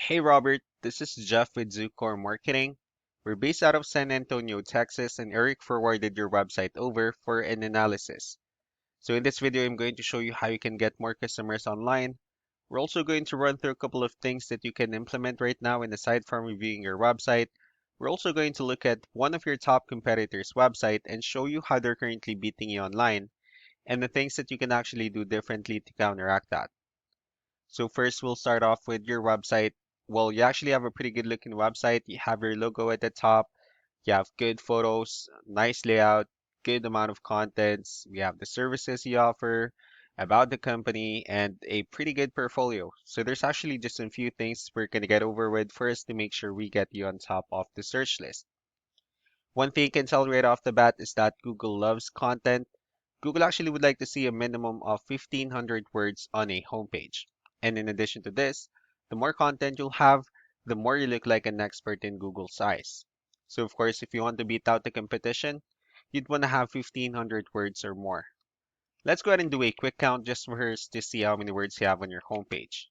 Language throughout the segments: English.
Hey Robert, this is Jeff with Zucore Marketing. We're based out of San Antonio, Texas, and Eric forwarded your website over for an analysis. So in this video, I'm going to show you how you can get more customers online. We're also going to run through a couple of things that you can implement right now, and aside from reviewing your website, we're also going to look at one of your top competitors' website and show you how they're currently beating you online and the things that you can actually do differently to counteract that. So first, we'll start off with your website. Well, you actually have a pretty good looking website. You have your logo at the top. You have good photos, nice layout, good amount of contents. We have the services you offer, about the company, and a pretty good portfolio. So there's actually just a few things we're gonna get over with first to make sure we get you on top of the search list. One thing you can tell right off the bat is that Google loves content. Google actually would like to see a minimum of 1,500 words on a homepage. And in addition to this, the more content you'll have, the more you look like an expert in Google's eyes. So of course, if you want to beat out the competition, you'd want to have 1,500 words or more. Let's go ahead and do a quick count just for us to see how many words you have on your homepage.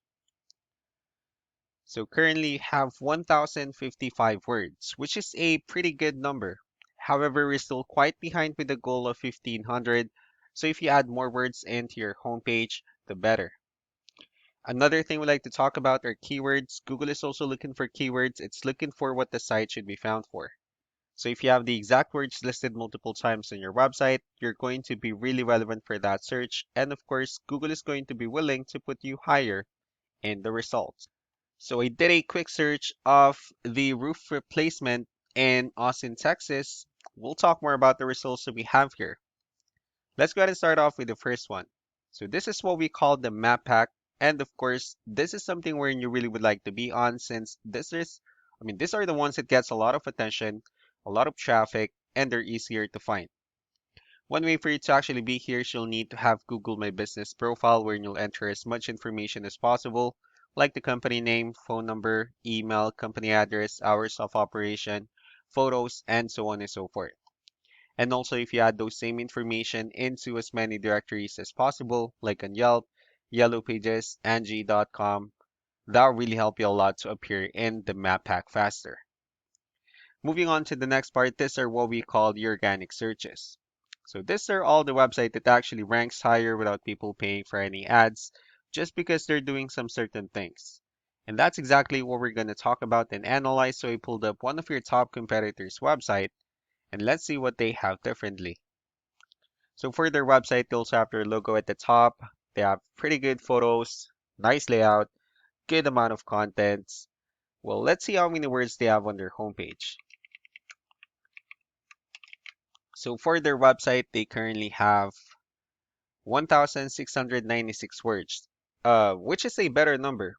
So currently you have 1,055 words, which is a pretty good number. However, we're still quite behind with the goal of 1,500. So if you add more words into your homepage, the better. Another thing we like to talk about are keywords. Google is also looking for keywords. It's looking for what the site should be found for. So if you have the exact words listed multiple times on your website, you're going to be really relevant for that search. And of course, Google is going to be willing to put you higher in the results. So I did a quick search of the roof replacement in Austin, Texas. We'll talk more about the results that we have here. Let's go ahead and start off with the first one. So this is what we call the map pack. And of course, this is something where you really would like to be on since these are the ones that gets a lot of attention, a lot of traffic, and they're easier to find. One way for you to actually be here is you'll need to have Google My Business profile where you'll enter as much information as possible, like the company name, phone number, email, company address, hours of operation, photos, and so on and so forth. And also, if you add those same information into as many directories as possible, like on Yelp, Yellow Pages, Angie.com, that'll really help you a lot to appear in the map pack faster. Moving on to the next part, these are what we call the organic searches. So these are all the website that actually ranks higher without people paying for any ads, just because they're doing some certain things. And that's exactly what we're going to talk about and analyze. So I pulled up one of your top competitors' website, and let's see what they have differently. So for their website, they also have their logo at the top. They have pretty good photos, nice layout, good amount of contents. Well, let's see how many words they have on their homepage. So for their website, they currently have 1,696 words, which is a better number.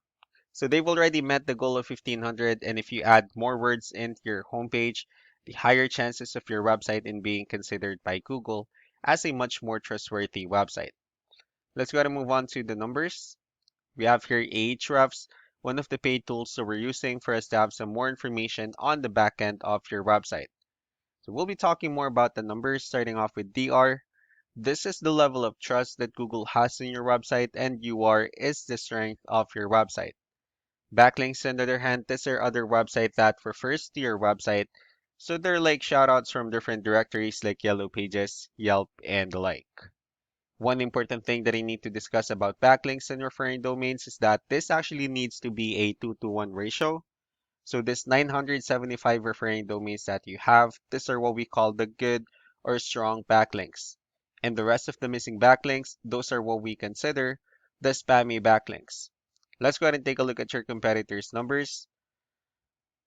So they've already met the goal of 1,500, and if you add more words into your homepage, the higher chances of your website in being considered by Google as a much more trustworthy website. Let's go ahead and move on to the numbers. We have here Ahrefs, one of the paid tools that we're using for us to have some more information on the back end of your website. So we'll be talking more about the numbers, starting off with DR. This is the level of trust that Google has in your website, and UR is the strength of your website. Backlinks, on the other hand, these are other websites that refers to your website, so they're like shoutouts from different directories like Yellow Pages, Yelp, and the like. One important thing that I need to discuss about backlinks and referring domains is that this actually needs to be a 2-to-1 ratio. So this 975 referring domains that you have, these are what we call the good or strong backlinks. And the rest of the missing backlinks, those are what we consider the spammy backlinks. Let's go ahead and take a look at your competitors' numbers.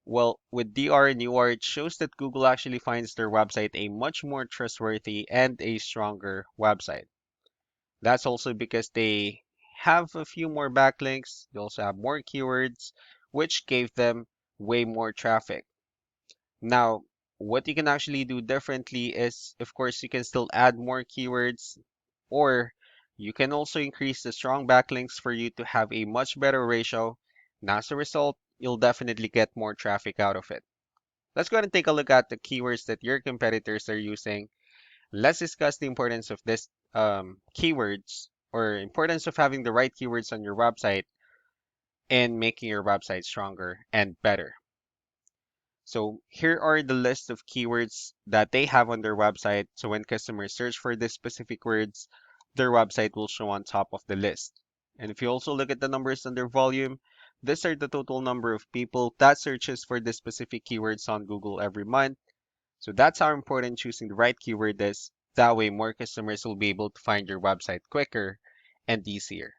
Well, with DR and UR, it shows that Google actually finds their website a much more trustworthy and a stronger website. That's also because they have a few more backlinks. They also have more keywords, which gave them way more traffic. Now, what you can actually do differently is, of course, you can still add more keywords, or you can also increase the strong backlinks for you to have a much better ratio. And as a result, you'll definitely get more traffic out of it. Let's go ahead and take a look at the keywords that your competitors are using. Let's discuss the importance of this keywords or importance of having the right keywords on your website. in making your website stronger and better. So here are the list of keywords that they have on their website. So when customers search for these specific words, their website will show on top of the list. And if you also look at the numbers under volume, these are the total number of people that searches for the specific keywords on Google every month. So that's how important choosing the right keyword is. That way more customers will be able to find your website quicker and easier.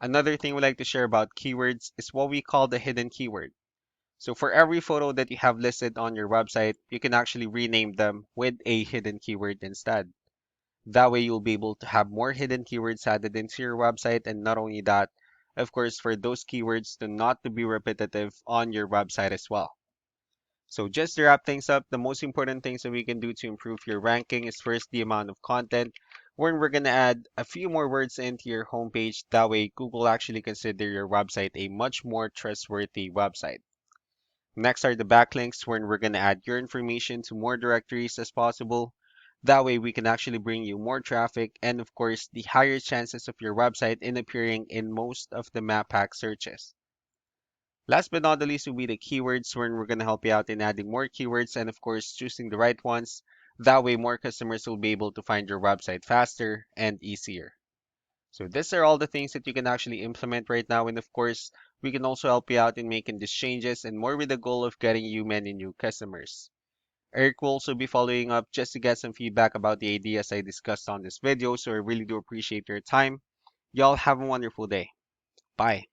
Another thing we like to share about keywords is what we call the hidden keyword. So for every photo that you have listed on your website, you can actually rename them with a hidden keyword instead. That way you'll be able to have more hidden keywords added into your website. And not only that, of course, for those keywords to not to be repetitive on your website as well. So just to wrap things up, the most important things that we can do to improve your ranking is first the amount of content, when we're going to add a few more words into your homepage. That way Google actually consider your website a much more trustworthy website. Next are the backlinks, when we're going to add your information to more directories as possible. That way we can actually bring you more traffic and of course the higher chances of your website in appearing in most of the map pack searches. Last but not the least will be the keywords, when we're going to help you out in adding more keywords and of course choosing the right ones. That way more customers will be able to find your website faster and easier. So these are all the things that you can actually implement right now. And of course, we can also help you out in making these changes and more with the goal of getting you many new customers. Eric will also be following up just to get some feedback about the ideas I discussed on this video. So I really do appreciate your time. Y'all have a wonderful day. Bye.